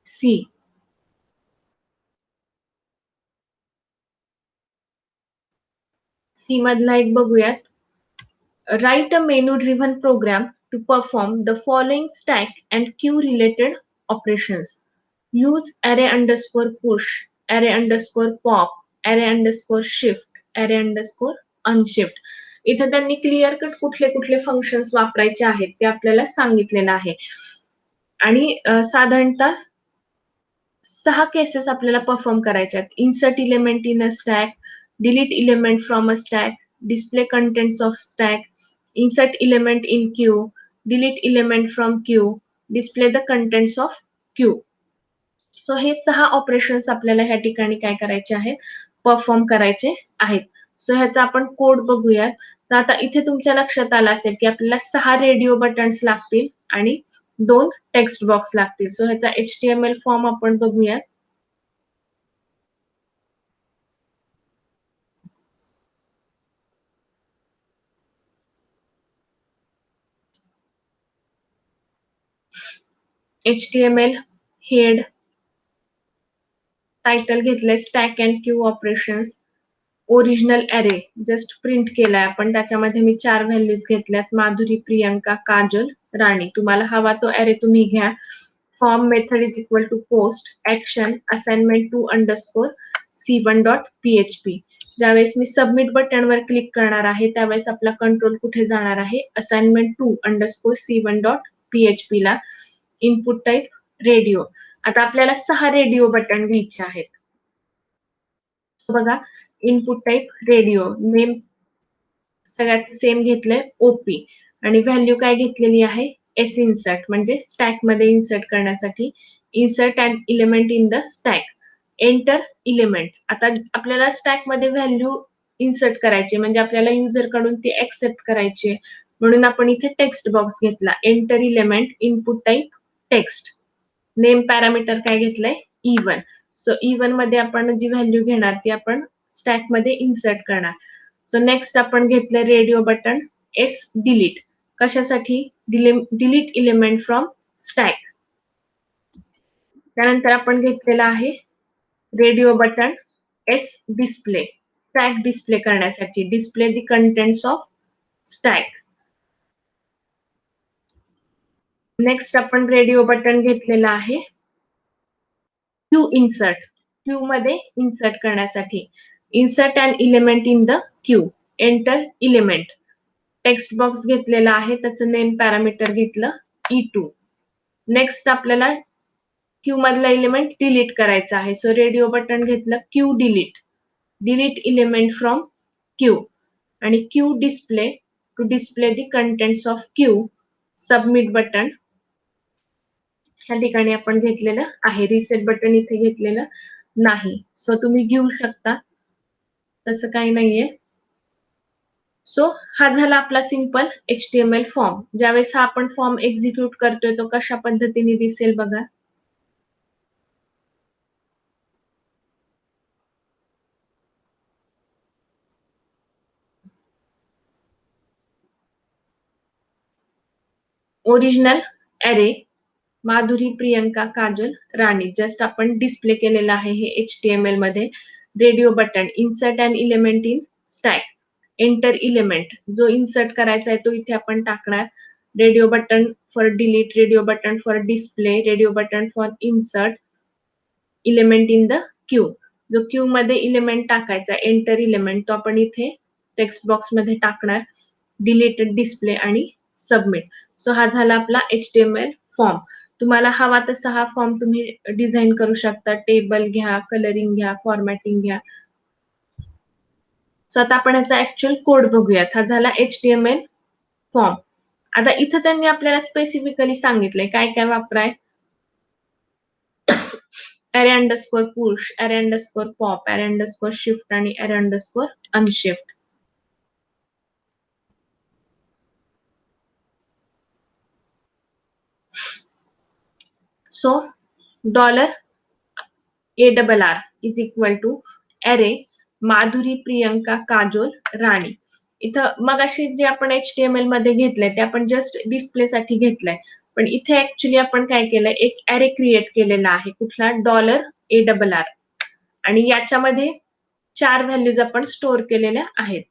C मधला एक बघूयात. Write a menu-driven program to perform the following stack and queue related operations. Use array underscore push, array underscore pop, array underscore shift, array underscore unshift. इथे त्यांनी clear cut कुठले कुठले functions वापरायचे आहेत ते आपल्याला सांगितलेलं आहे. आणि साधारणतः 6 केसेस आपल्याला परफॉर्म करायच्या आहेत. Insert element in a stack, delete element from a stack, display contents of stack, insert element in queue, delete element from queue, display the contents of queue. So हे 6 ऑपरेशन्स आपल्याला ह्या ठिकाणी काय करायचे आहेत, परफॉर्म करायचे आहेत. सो ह्याचा आपण कोड बघूयात. तर आता इथे तुमच्या लक्षात आलं असेल की आपल्याला 6 रेडिओ बटन्स लागतील आणि 2 टेक्स्ट बॉक्स लागतील. सो ह्याचा HTML फॉर्म आपण बघूयात. HTML हेड, टायटल घेतलंय stack and Q operations, original अरे जस्ट प्रिंट केलाय आपण. त्याच्यामध्ये मी 4 व्हॅल्यूज घेतल्यात, माधुरी, प्रियंका, काजल, राणी. तुम्हाला हवा तो अरे तुम्ही घ्या. Form method is equal to post action assignment two underscore c1.php. ज्यावेळेस मी सबमिट बटनवर क्लिक करणार आहे त्यावेळेस आपला कंट्रोल कुठे जाणार आहे, असाइनमेंट टू अंडरस्कोर c1.php ला. Input type radio. आता आपल्याला 6 रेडिओ बटन घ्यायचे आहेत. बघा, इनपुट टाईप रेडिओ, नेम सगळ्यात सेम घेतलंय ओपी आणि व्हॅल्यू काय घेतलेली आहे, एस इन्सर्ट म्हणजे स्टॅक मध्ये इन्सर्ट करण्यासाठी. Insert and element in the stack, enter element. आता आपल्याला स्टॅक मध्ये व्हॅल्यू इन्सर्ट करायची म्हणजे आपल्याला युजर कडून ती एक्सेप्ट करायची म्हणून आपण इथे टेक्स्ट बॉक्स घेतला. Enter element, input type text, name parameter काय घेतलंय E1. सो E1 मध्ये आपण जी व्हॅल्यू घेणार ती आपण स्टॅक मध्ये इन्सर्ट करणार. सो नेक्स्ट आपण घेतलं रेडिओ बटन एस डिलीट. कशासाठी, डिलीट इलेमेंट फ्रॉम स्टॅक. त्यानंतर आपण घेतलेला आहे radio button as display, stack display करण्यासाठी, display the contents of stack. Next आपण रेडिओ बटन घेतलेला आहे क्यू इन्सर्ट, क्यू मध्ये इन्सर्ट करण्यासाठी. Insert and element in the queue, enter element. Text box घेतलेला आहे, त्याचं नेम पॅरामीटर घेतलं E2. नेक्स्ट आपल्याला क्यू मधला इलेमेंट डिलीट करायचा आहे. सो रेडिओ बटन घेतलं queue delete, delete element from queue आणि queue display to display the contents of queue. Submit button ह्या ठिकाणी आपण घेतलेलं आहे. रिसेट बटन इथे घेतलेलं नाही. सो तुम्ही घेऊ शकता, तसं काही नाहीये. सो हा झाला आपला सिंपल HTML फॉर्म. ज्यावेळेस हा आपण फॉर्म एक्झिक्यूट करतोय तो कशा पद्धतीने दिसेल बघा. ओरिजिनल अरे, माधुरी, प्रियंका, काजल, राणी जस्ट आपण डिस्प्ले केलेलं आहे हे HTML मध्ये. Radio button insert and element in stack, enter element जो इन्सर्ट करायचा आहे तो इथे आपण टाकणार. Radio button for delete, radio button for display, radio button for insert element in the Q. जो क्यू मध्ये इलेमेंट टाकायचा एंटर इलेमेंट तो आपण इथे टेक्स्ट बॉक्स मध्ये टाकणार. डिलीटेड, डिस्प्ले आणि सबमिट. सो हा झाला आपला HTML फॉर्म. तुम्हाला हवा तसा हा फॉर्म तुम्ही डिझाईन करू शकता. टेबल घ्या, कलरिंग घ्या, फॉर्मॅटिंग घ्या. सो आता आपण याचा ऍक्च्युअल कोड बघूयात. हा झाला HTML फॉर्म. आता इथं त्यांनी आपल्याला स्पेसिफिकली सांगितलंय काय काय वापराय. array underscore push, array underscore pop, array underscore shift आणि array underscore unshift. So $ARR is equal to array Madhuri, Priyanka, Kajol, राणी. इथं मगाशी जे आपण HTML मध्ये घेतलंय ते आपण जस्ट डिस्प्ले साठी घेतलंय. पण इथे ऍक्च्युली आपण काय केलं, एक ऍरे क्रिएट केलेला आहे. कुठला? $ARR आणि याच्यामध्ये 4 व्हॅल्यूज आपण स्टोअर केलेल्या आहेत.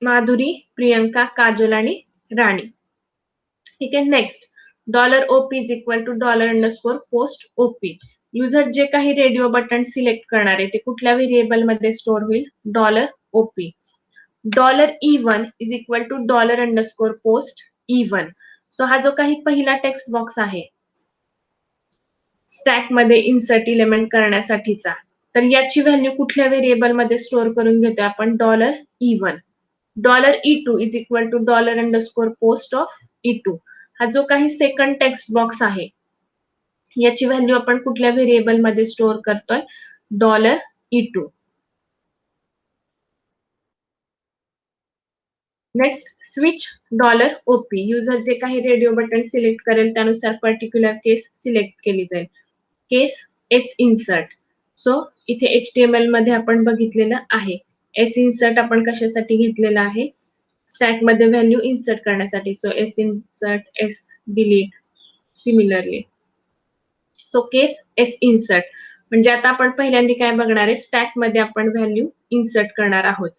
माधुरी, प्रियंका, काजल आणि राणी. ठीक आहे. Next $OP is equal to $_post OP. User जे काही रेडिओ बटन सिलेक्ट करणार आहे ते कुठल्या व्हेरिएबल मध्ये स्टोअर होईल? $OP. $E1 is equal to $_post E1. So हा जो काही पहिला टेक्स्ट बॉक्स आहे स्टॅक मध्ये इन्सर्ट इलिमेंट करण्यासाठीचा, तर याची व्हॅल्यू कुठल्या व्हेरिएबल मध्ये स्टोअर करून घेतोय आपण? $E1. $E2 is equal to $_post of E2. हा जो काही सेकंड टेक्स्ट बॉक्स आहे याची व्हॅल्यू आपण कुठल्या व्हेरिएबल मध्ये स्टोअर करतोय? $E2. Next switch $OP. User जे काही रेडिओ बटन सिलेक्ट करेल त्यानुसार पर्टिक्युलर केस सिलेक्ट केली जाईल. केस एस इन्सर्ट. सो इथे HTML मध्ये आपण बघितलेलं आहे. एस इन्सर्ट आपण कशासाठी घेतलेला आहे? स्टॅक मध्ये व्हॅल्यू इन्सर्ट करण्यासाठी. So S insert, S delete, similarly. So case S insert म्हणजे आता आपण पहिल्यांदा काय बघणार आहे? स्टॅक मध्ये आपण व्हॅल्यू इन्सर्ट करणार आहोत.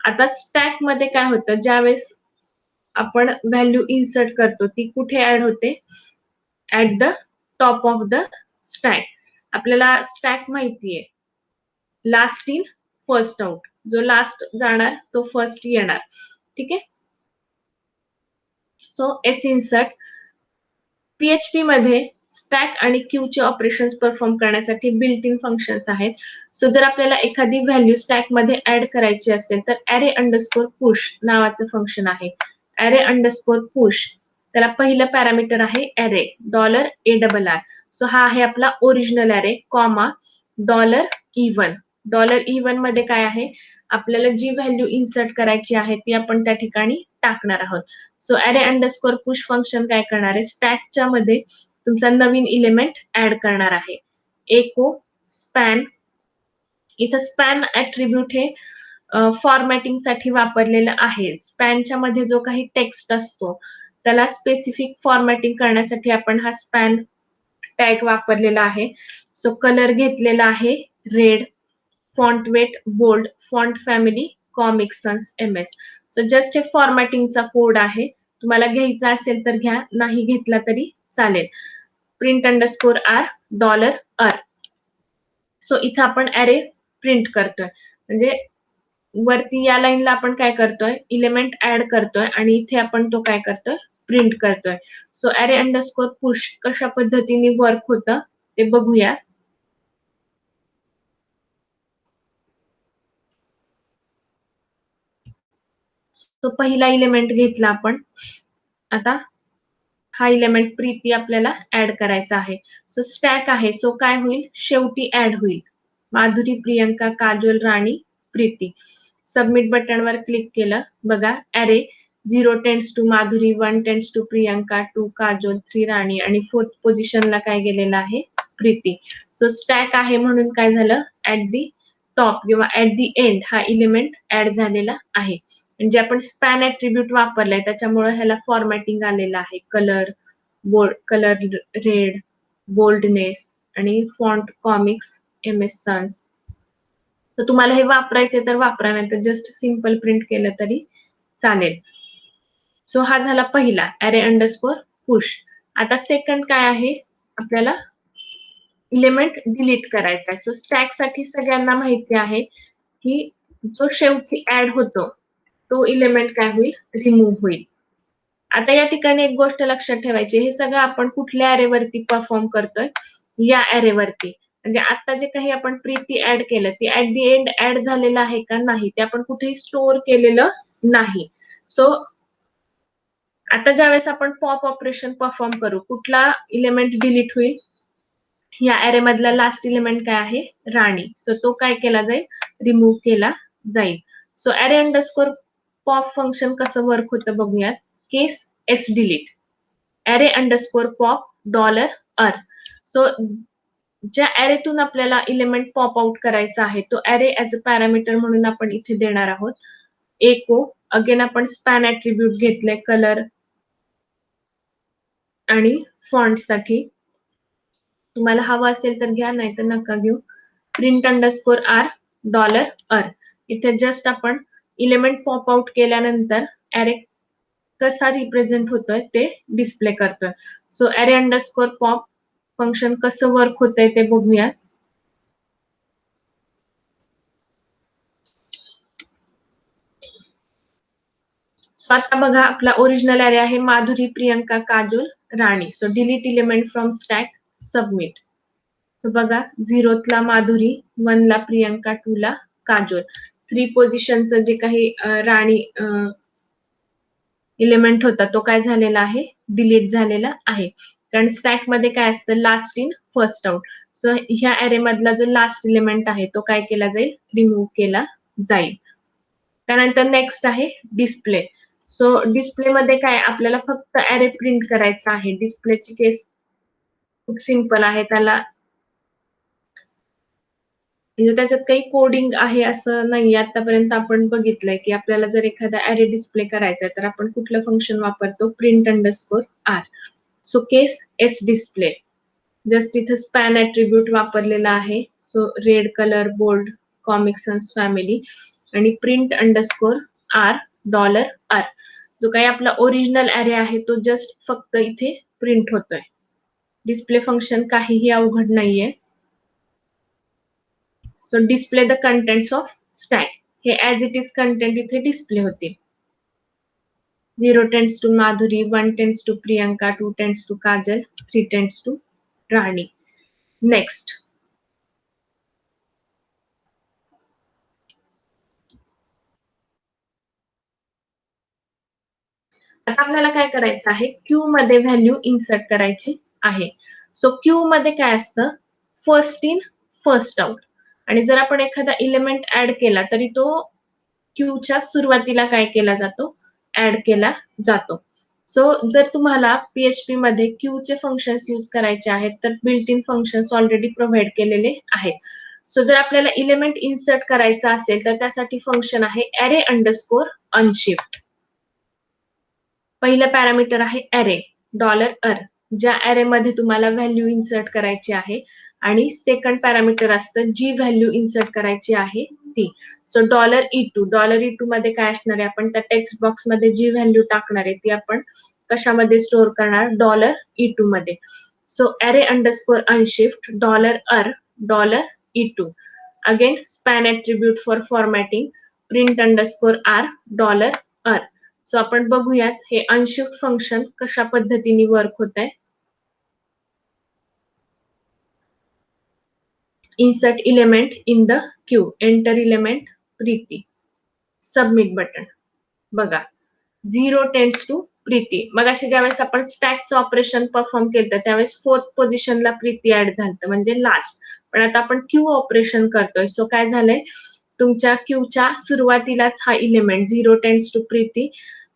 आता स्टॅक मध्ये काय होतं, ज्यावेळेस आपण व्हॅल्यू इन्सर्ट करतो ती कुठे ऍड होते? At the top of the stack. आपल्याला स्टॅक माहितीये, लास्ट इन फर्स्ट आउट. जो लास्ट जाणार तो फर्स्ट येणार. ठीक आहे. सो एस इन्सर्ट PHP मध्ये स्टॅक आणि क्यूचे ऑपरेशन्स परफॉर्म करण्यासाठी बिल्ट इन फंक्शन्स आहेत. सो जर आपल्याला एखादी व्हॅल्यू स्टॅक मध्ये ऍड करायची असेल तर array_push नावाचं फंक्शन आहे. array_push त्याला पहिलं पॅरामीटर आहे array $ARR. सो हा आहे आपला original array, comma $E1. $E1 मध्ये काय आहे? आपल्याला जी व्हॅल्यू इन्सर्ट करायची आहे ती आपण त्या ठिकाणी टाकणार आहोत. सो array_push फंक्शन काय करणार आहे? स्टॅकच्या मध्ये तुमचा नवीन इलिमेंट ऍड करणार आहे. एको स्पॅन. इथं स्पॅन ऍट्रिब्यूट हे फॉर्मॅटिंग साठी वापरलेलं आहे. स्पॅनच्या मध्ये जो काही टेक्स्ट असतो त्याला स्पेसिफिक फॉर्मॅटिंग करण्यासाठी आपण हा स्पॅन टॅग वापरलेला आहे. सो कलर घेतलेला आहे red, font weight bold, font family comic sans MS. So just हे फॉर्मॅटिंगचा कोड आहे. तुम्हाला घ्यायचा असेल तर घ्या, नाही घेतला तरी चालेल. print_r $. सो इथं आपण ऍरे प्रिंट करतोय, म्हणजे वरती या लाईनला आपण काय करतोय? इलिमेंट ऍड करतोय आणि इथे आपण तो काय करतोय? प्रिंट करतोय. सो array_push कशा पद्धतीने वर्क होतं ते बघूया. तो पहिला इलिमेंट घेतला आपण. आता हा इलिमेंट प्रीती आपल्याला ऍड करायचा आहे. सो स्टॅक आहे, सो काय होईल? शेवटी ऍड होईल. माधुरी, प्रियंका, काजल, राणी, प्रीती. सबमिट बटनवर क्लिक केलं. बघा array 0 tends to Madhuri, 1 tends to Priyanka, 2 Kajal, 3 Rani आणि 4th पोझिशनला काय गेलेलं आहे? प्रीती. सो स्टॅक आहे म्हणून काय झालं? ऍट दी टॉप किंवा ऍट दी एंड हा इलिमेंट ऍड झालेला आहे. म्हणजे आपण स्पॅन ऍट्रिब्यूट वापरलाय त्याच्यामुळे ह्याला फॉर्मॅटिंग आलेलं आहे. Colour bold, colour red, boldness आणि फॉन्ट कॉमिक्स MS सन्स. तर तुम्हाला हे वापरायचे तर वापरा, नाही तर जस्ट सिंपल प्रिंट केलं तरी चालेल. सो हा झाला पहिला array_push. आता सेकंड काय आहे? आपल्याला इलिमेंट डिलीट करायचा आहे. सो स्टॅक साठी सगळ्यांना माहिती आहे की जो शेवटी ऍड होतो तो इलिमेंट काय होईल? रिमूव्ह होईल. आता या ठिकाणी एक गोष्ट लक्षात ठेवायची, हे सगळं आपण कुठल्या ऍरे वरती परफॉर्म करतोय? या ऍरे वरती. म्हणजे आता जे काही आपण प्रीती ऍड केलं ते ऍट दी एंड ऍड झालेलं आहे का? नाही. ते आपण कुठेही स्टोअर केलेलं नाही. सो आता ज्यावेळेस आपण पॉप ऑपरेशन परफॉर्म करू, कुठला इलिमेंट डिलीट होईल? या ऍरे मधला लास्ट इलिमेंट काय आहे? राणी. सो तो काय केला जाईल? रिमूव्ह केला जाईल. सो array_pop फंक्शन कसं वर्क होतं बघूयात. केस एस डिलीट. array_pop $. सो ज्या ऍरेतून आपल्याला इलिमेंट पॉप आउट करायचा आहे तो ऍरे ऍज अ पॅरामीटर म्हणून आपण इथे देणार आहोत. एको अगेन आपण स्पॅन ऍट्रिब्यूट घेतले, कलर आणि फॉन्टसाठी तुम्हाला हवं असेल तर घ्या, नाही तर नका घेऊ. print_r $r. इथे जस्ट आपण इलेमेंट पॉप आउट केल्यानंतर अरे कसा रिप्रेझेंट होतोय ते डिस्प्ले करतोय. सो array_pop फंक्शन कसं वर्क होतंय ते बघूया. सो आता बघा, आपला ओरिजिनल अरे आहे Madhuri, Priyanka, Kajol, Rani. So delete element from stack, submit. So बघा, 0ला माधुरी, 1ला प्रियंका, 2ला काजोल. 3 पोझिशनचं जे काही राणी इलेमेंट होता तो काय झालेला आहे, डिलीट झालेला आहे. कारण स्टॅक मध्ये काय असतं, last in first out. So ह्या अरे मधला जो लास्ट इलेमेंट आहे तो काय केला जाईल, रिमूव्ह केला जाईल. त्यानंतर नेक्स्ट आहे डिस्प्ले. सो डिस्प्ले मध्ये काय, आपल्याला फक्त अरे प्रिंट करायचा आहे. डिस्प्लेची केस खूप सिंपल आहे. त्याला म्हणजे त्याच्यात काही कोडिंग आहे असं नाही. आतापर्यंत आपण बघितलंय की आपल्याला जर एखादा अरे डिस्प्ले करायचा तर आपण कुठलं फंक्शन वापरतो, print_r. So case S display. Just इथं स्पॅन ऍट्रिब्यूट वापरलेला आहे. So red colour, bold, comic sans family आणि print_r $r. जो काही आपला ओरिजिनल अरे आहे तो जस्ट फक्त इथे प्रिंट होतोय. डिस्प्ले फंक्शन काहीही अवघड नाहीये. So display the contents of stack. हे ऍज इट इज कंटेंट इथे डिस्प्ले होतील. 0 tends to Madhuri, 1 tends to Priyanka, 2 tends to Kajal, 3 tends to Rani. Next. आता आपल्याला काय करायचं आहे, क्यू मध्ये व्हॅल्यू इन्सर्ट करायची आहे. सो क्यू मध्ये काय असतं, फर्स्ट इन फर्स्ट आउट. आणि जर आपण एखादा इलेमेंट ऍड केला तरी तो क्यूच्या सुरुवातीला काय केला जातो, ऍड केला जातो. सो जर तुम्हाला पीएचपी मध्ये क्यूचे फंक्शन्स यूज करायचे आहेत तर built in functions already provide केलेले आहेत. सो जर आपल्याला इलेमेंट इन्सर्ट करायचा असेल तर त्यासाठी फंक्शन आहे array_unshift. पहिलं पॅरामीटर आहे अरे $r. ज्या अरे मध्ये तुम्हाला व्हॅल्यू इन्सर्ट करायची आहे. आणि सेकंड पॅरामीटर असतं जी व्हॅल्यू इन्सर्ट करायची आहे ती. सो $e2 मध्ये काय असणार आहे, आपण त्या टेक्स्ट बॉक्स मध्ये जी व्हॅल्यू टाकणार आहे ती आपण कशामध्ये स्टोअर करणार, $e2 मध्ये. So array_unshift $r again span attribute for formatting print_r $r. So आपण बघूयात हे अनशिफ्ट फंक्शन कशा पद्धतीने वर्क होत आहे. Insert element in the queue, enter element Preeti, submit button. बघा, 0 टेंड्स टू प्रीती. मग असे ज्यावेळेस आपण स्टॅकचं ऑपरेशन परफॉर्म केलं त्यावेळेस 4th पोझिशनला प्रीती ऍड झालं म्हणजे लास्ट. पण आता आपण क्यू ऑपरेशन करतोय. सो काय झालंय, तुमच्या क्यूच्या सुरुवातीलाच हा element 0 tends to Preeti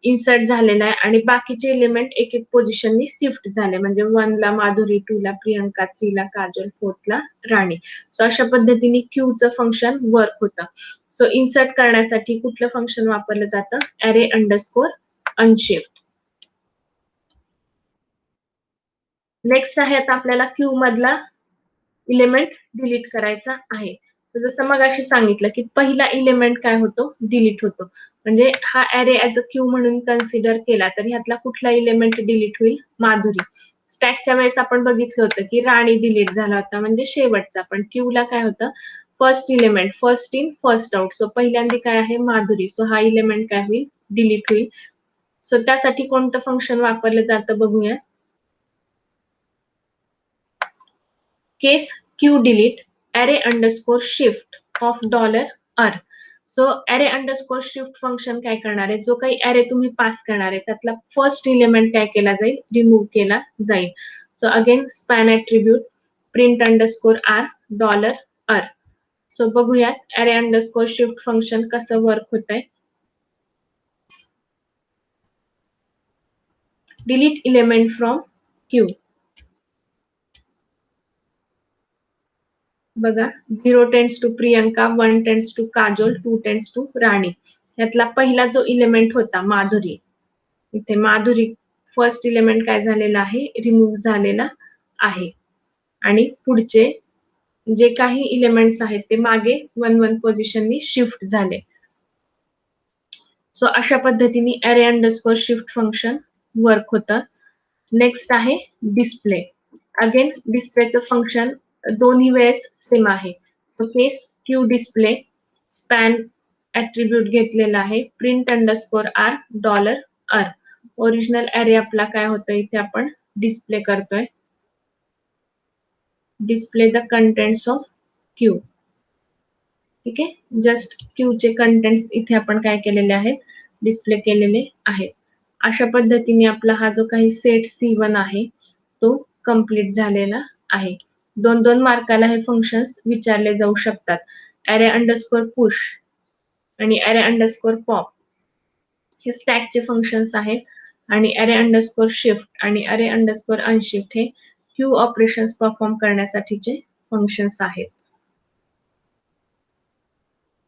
insert झालेला आहे आणि बाकीचे एलिमेंट एक एक पोझिशननी शिफ्ट झाले. म्हणजे 1ला माधुरी, 2ला प्रियंका, 3ला काजल, 4thला राणी. सो अशा पद्धतीने क्यूचं फंक्शन वर्क होतं. सो इन्सर्ट करण्यासाठी कुठलं फंक्शन वापरलं जातं, array_unshift. नेक्स्ट आहे आता आपल्याला क्यू मधला इलेमेंट डिलीट करायचा आहे. जसं मग अशी सांगितलं की पहिला इलेमेंट काय होतो, डिलीट होतो. म्हणजे हा अरे ऍज अ क्यू म्हणून कन्सिडर केला तर ह्यातला कुठला इलेमेंट डिलीट होईल, माधुरी. स्टॅकच्या वेळेस आपण बघितलं होतं की राणी डिलीट झाला होता म्हणजे शेवटचा. पण क्यूला काय होतं, first element, first in first out. So पहिल्यांदा काय आहे, माधुरी. सो हा इलेमेंट काय होईल, डिलीट होईल. सो त्यासाठी कोणतं फंक्शन वापरलं जातं बघूया. Case queue delete array_shift of $r. So array_shift function काय करणार आहे, जो काही अरे तुम्ही पास करणार आहे त्यातला फर्स्ट इलेमेंट काय केला जाईल, रिमूव्ह केला जाईल. So again span attribute print_r $r. So बघूयात array_shift फंक्शन कसं वर्क होत आहे. Delete element from queue. बघा, 0 tends to Priyanka, 1 tends to Kajol, 2 tends to Rani. यातला पहिला जो इलेमेंट होता माधुरी, इथे माधुरी फर्स्ट इलेमेंट काय झालेला आहे, रिमूव्ह झालेला आहे आणि पुढचे जे काही इलेमेंट्स आहेत ते मागे 1 पोझिशननी शिफ्ट झाले. सो अशा पद्धतीने array underscore shift function work होतं. नेक्स्ट आहे डिस्प्ले. अगेन डिस्प्लेचं फंक्शन दोन्ही वेळेस सेम आहे. So case queue display span attribute घेतलेला आहे, print underscore r $r. Original array आपला काय होतं इथे आपण डिस्प्ले करतोय. Display the contents of queue. ठीक आहे, जस्ट क्यूचे कंटेंट्स इथे आपण काय केलेले आहेत, डिस्प्ले केलेले आहेत. अशा पद्धतीने आपला हा जो काही सेट C1 आहे तो कंप्लीट झालेला आहे. 2-2 मार्काला हे फंक्शन्स विचारले जाऊ शकतात. array अंडरस्कोर पुश आणि array अंडरस्कोर पॉप हे स्टॅकचे फंक्शन्स आहेत आणि array अंडरस्कोर शिफ्ट आणि array अंडरस्कोर अनशिफ्ट हे क्यू ऑपरेशन्स परफॉर्म करण्यासाठीचे फंक्शन्स आहेत.